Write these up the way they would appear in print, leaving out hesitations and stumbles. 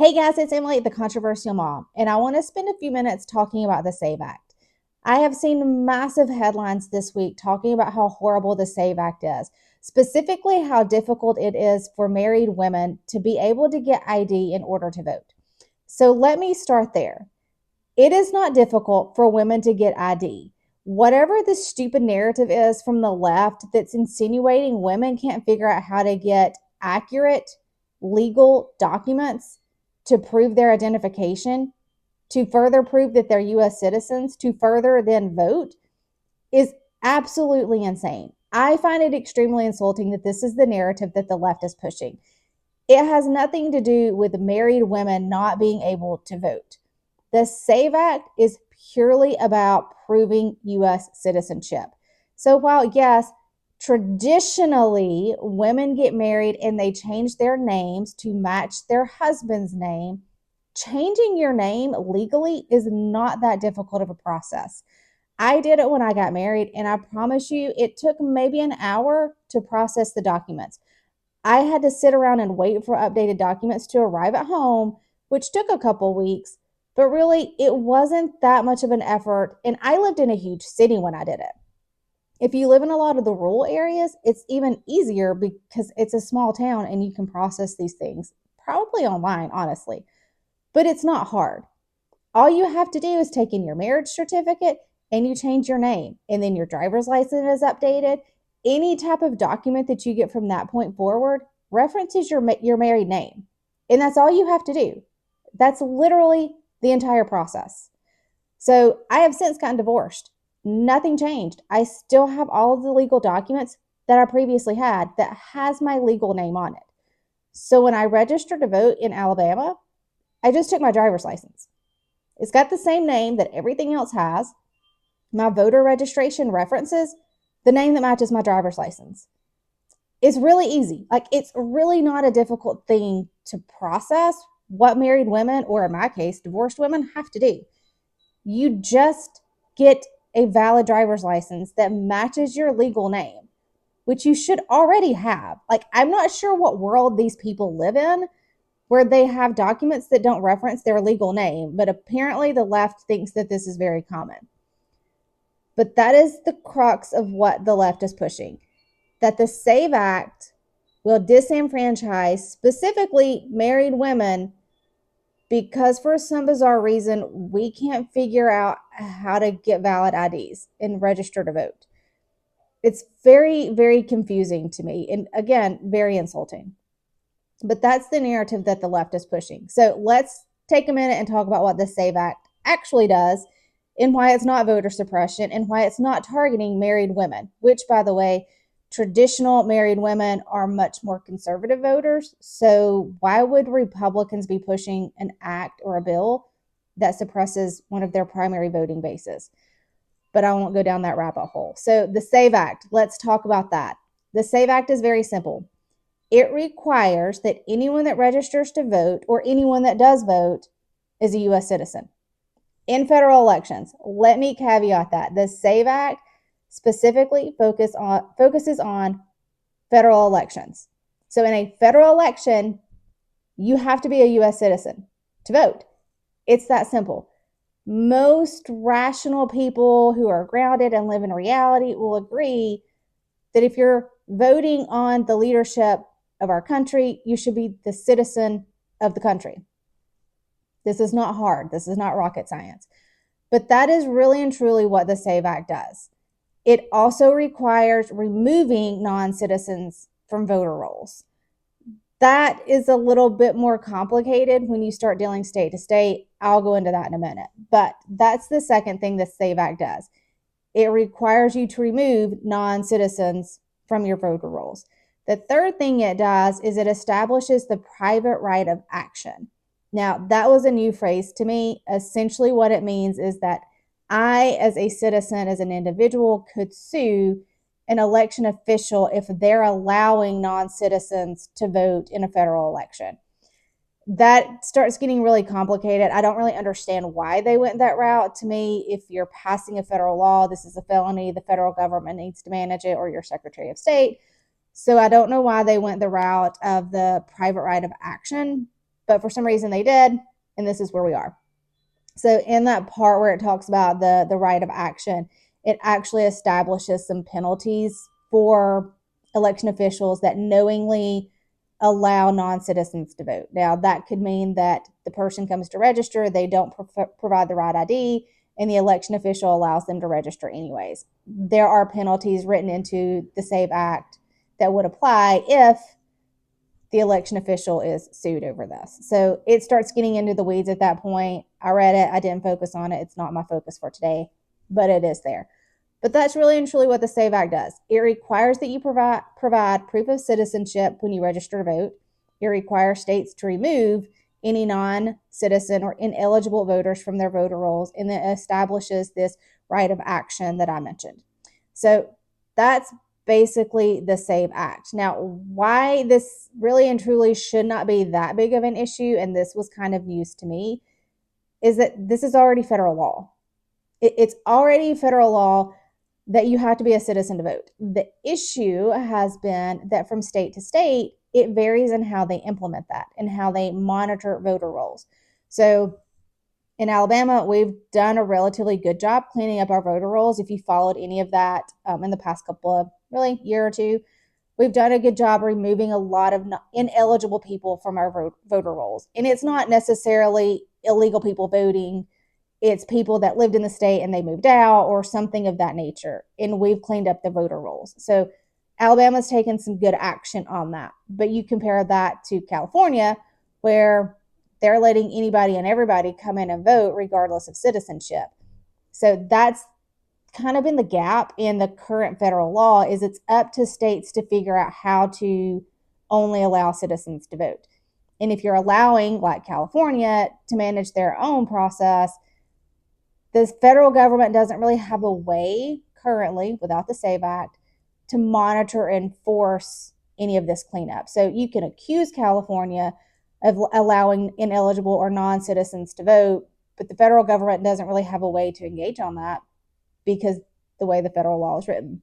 Hey guys, it's Emily, the controversial mom, and I want to spend a few minutes talking about the SAVE Act. I have seen massive headlines this week talking about how horrible the SAVE Act is, specifically how difficult it is for married women to be able to get ID in order to vote. So let me start there. It is not difficult for women to get ID. Whatever the stupid narrative is from the left that's insinuating women can't figure out how to get accurate legal documents to prove their identification, to further prove that they're US citizens, to further then vote, is absolutely insane. I find it extremely insulting that this is the narrative that the left is pushing. It has nothing to do with married women not being able to vote. The SAVE Act is purely about proving US citizenship. So while, yes, traditionally women get married and they change their names to match their husband's name, changing your name legally is not that difficult of a process. I did it when I got married, and I promise you, it took maybe an hour to process the documents. I had to sit around and wait for updated documents to arrive at home, which took a couple weeks, but really it wasn't that much of an effort. And I lived in a huge city when I did it. If you live in a lot of the rural areas, it's even easier because it's a small town and you can process these things probably online, honestly. But it's not hard. All you have to do is take in your marriage certificate and you change your name, and then your driver's license is updated. Any type of document that you get from that point forward references your married name. And that's all you have to do. That's literally the entire process. So I have since gotten divorced. Nothing changed. I still have all of the legal documents that I previously had that has my legal name on it. So when I registered to vote in Alabama, I just took my driver's license. It's got the same name that everything else has. My voter registration references the name that matches my driver's license. It's really easy. Like, it's really not a difficult thing to process what married women, or in my case, divorced women, have to do. You just get a valid driver's license that matches your legal name, which you should already have. Like, I'm not sure what world these people live in where they have documents that don't reference their legal name, but apparently the left thinks that this is very common. But that is the crux of what the left is pushing, that the SAVE Act will disenfranchise specifically married women because for some bizarre reason, we can't figure out how to get valid IDs and register to vote. It's very, very confusing to me, and again, very insulting. But that's the narrative that the left is pushing. So let's take a minute and talk about what the SAVE Act actually does, and why it's not voter suppression, and why it's not targeting married women, which, by the way, traditional married women are much more conservative voters. So why would Republicans be pushing an act or a bill that suppresses one of their primary voting bases? But I won't go down that rabbit hole. So the SAVE Act, let's talk about that. The SAVE Act is very simple. It requires that anyone that registers to vote, or anyone that does vote, is a US citizen in federal elections. Let me caveat that. The SAVE Act specifically focuses on federal elections. So in a federal election, you have to be a US citizen to vote. It's that simple. Most rational people who are grounded and live in reality will agree that if you're voting on the leadership of our country, you should be the citizen of the country. This is not hard. This is not rocket science. But that is really and truly what the SAVE Act does. It also requires removing non-citizens from voter rolls. That is a little bit more complicated when you start dealing state to state. I'll go into that in a minute. But that's the second thing the SAVE Act does. It requires you to remove non-citizens from your voter rolls. The third thing it does is it establishes the private right of action. Now, that was a new phrase to me. Essentially, what it means is that I, as a citizen, as an individual, could sue an election official if they're allowing non-citizens to vote in a federal election. That starts getting really complicated. I don't really understand why they went that route. To me, if you're passing a federal law, this is a felony. The federal government needs to manage it, or your Secretary of State. So I don't know why they went the route of the private right of action. but for some reason they did, and this is where we are. So in that part where it talks about the right of action, it actually establishes some penalties for election officials that knowingly allow non-citizens to vote. Now, that could mean that the person comes to register, they don't provide the right ID, and the election official allows them to register anyways. There are penalties written into the SAVE Act that would apply if the election official is sued over this. So it starts getting into the weeds at that point. I read it. I didn't focus on it. It's not my focus for today, but it is there. But that's really and truly what the SAVE Act does. It requires that you provide proof of citizenship when you register to vote. It requires states to remove any non-citizen or ineligible voters from their voter rolls, and then establishes this right of action that I mentioned. So that's basically the SAVE Act. Now, why this really and truly should not be that big of an issue, and this was kind of news to me, is that this is already federal law. It's already federal law that you have to be a citizen to vote. The issue has been that from state to state, it varies in how they implement that and how they monitor voter rolls. So in Alabama, we've done a relatively good job cleaning up our voter rolls. If you followed any of that in the past couple of really year or two, we've done a good job removing a lot of ineligible people from our voter rolls. And it's not necessarily illegal people voting. It's people that lived in the state and they moved out or something of that nature. And we've cleaned up the voter rolls. So Alabama's taken some good action on that. But you compare that to California, where they're letting anybody and everybody come in and vote regardless of citizenship. So that's kind of been the gap in the current federal law, is it's up to states to figure out how to only allow citizens to vote. And if you're allowing, like California, to manage their own process, the federal government doesn't really have a way currently, without the SAVE Act, to monitor and enforce any of this cleanup. So you can accuse California of allowing ineligible or non-citizens to vote, but the federal government doesn't really have a way to engage on that because the way the federal law is written.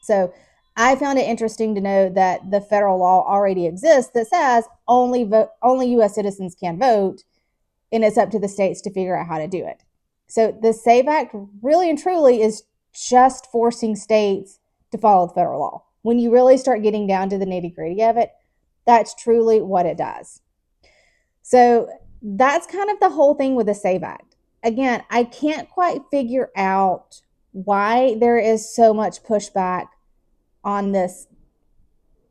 So I found it interesting to know that the federal law already exists that says only U.S. citizens can vote, and it's up to the states to figure out how to do it. So the SAVE Act really and truly is just forcing states to follow the federal law. When you really start getting down to the nitty-gritty of it, that's truly what it does. So that's kind of the whole thing with the SAVE Act. Again, I can't quite figure out why there is so much pushback on this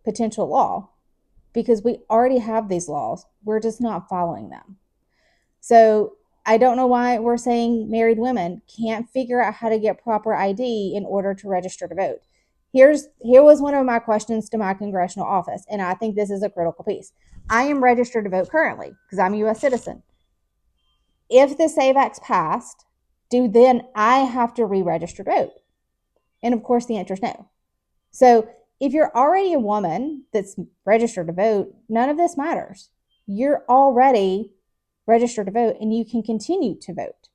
potential law, because we already have these laws. We're just not following them. So I don't know why we're saying married women can't figure out how to get proper ID in order to register to vote. Here was one of my questions to my congressional office, and I think this is a critical piece. I am registered to vote currently because I'm a U.S. citizen. If the SAVE Act's passed, do then I have to re-register to vote? And of course, the answer is no. So if you're already a woman that's registered to vote, none of this matters. You're already registered to vote and you can continue to vote.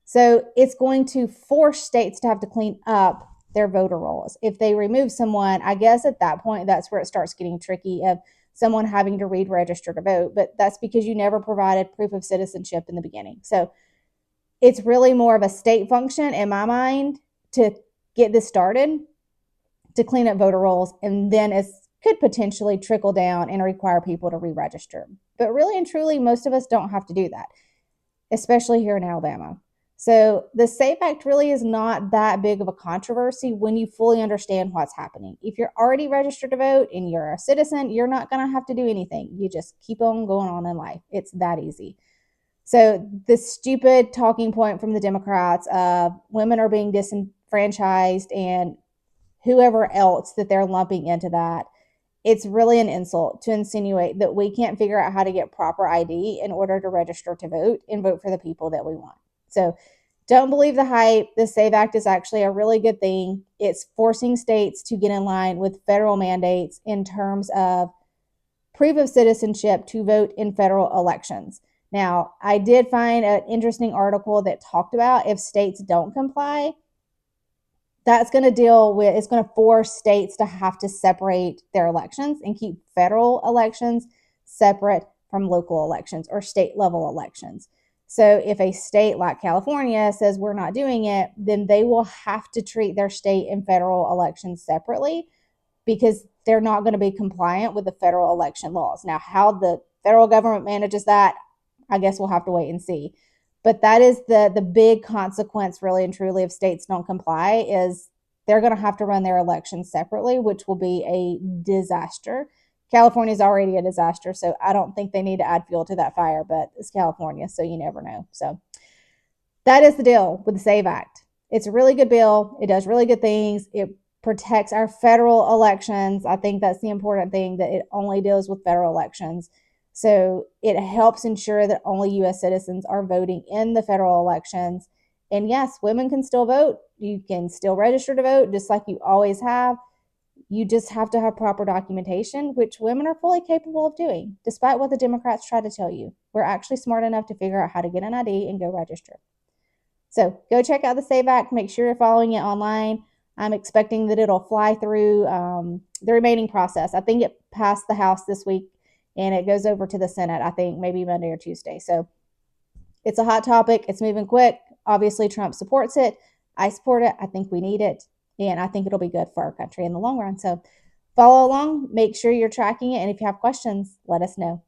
So it's going to force states to have to clean up their voter rolls. If they remove someone, I guess at that point, that's where it starts getting tricky of someone having to re-register to vote. But that's because you never provided proof of citizenship in the beginning. So it's really more of a state function in my mind to get this started, to clean up voter rolls, and then it could potentially trickle down and require people to re-register. But really and truly, most of us don't have to do that, especially here in Alabama. So the SAVE Act really is not that big of a controversy when you fully understand what's happening. If you're already registered to vote and you're a citizen, you're not going to have to do anything. You just keep on going on in life. It's that easy. So the stupid talking point from the Democrats of women are being disenfranchised and whoever else that they're lumping into that, it's really an insult to insinuate that we can't figure out how to get proper ID in order to register to vote and vote for the people that we want. So don't believe the hype. The SAVE Act is actually a really good thing. It's forcing states to get in line with federal mandates in terms of proof of citizenship to vote in federal elections. Now, I did find an interesting article that talked about if states don't comply, that's going to it's going to force states to have to separate their elections and keep federal elections separate from local elections or state level elections. So if a state like California says we're not doing it, then they will have to treat their state and federal elections separately because they're not going to be compliant with the federal election laws. Now, how the federal government manages that, I guess we'll have to wait and see. But that is the big consequence, really and truly, if states don't comply, is they're going to have to run their elections separately, which will be a disaster. California is already a disaster, so I don't think they need to add fuel to that fire, but it's California, so you never know. So that is the deal with the SAVE Act. It's a really good bill. It does really good things. It protects our federal elections. I think that's the important thing, that it only deals with federal elections. So it helps ensure that only U.S. citizens are voting in the federal elections. And yes, women can still vote. You can still register to vote just like you always have. You just have to have proper documentation, which women are fully capable of doing, despite what the Democrats try to tell you. We're actually smart enough to figure out how to get an ID and go register. So go check out the SAVE Act. Make sure you're following it online. I'm expecting that it'll fly through the remaining process. I think it passed the House this week, and it goes over to the Senate, I think, maybe Monday or Tuesday. So it's a hot topic. It's moving quick. Obviously, Trump supports it. I support it. I think we need it. And I think it'll be good for our country in the long run. So follow along. Make sure you're tracking it. And if you have questions, let us know.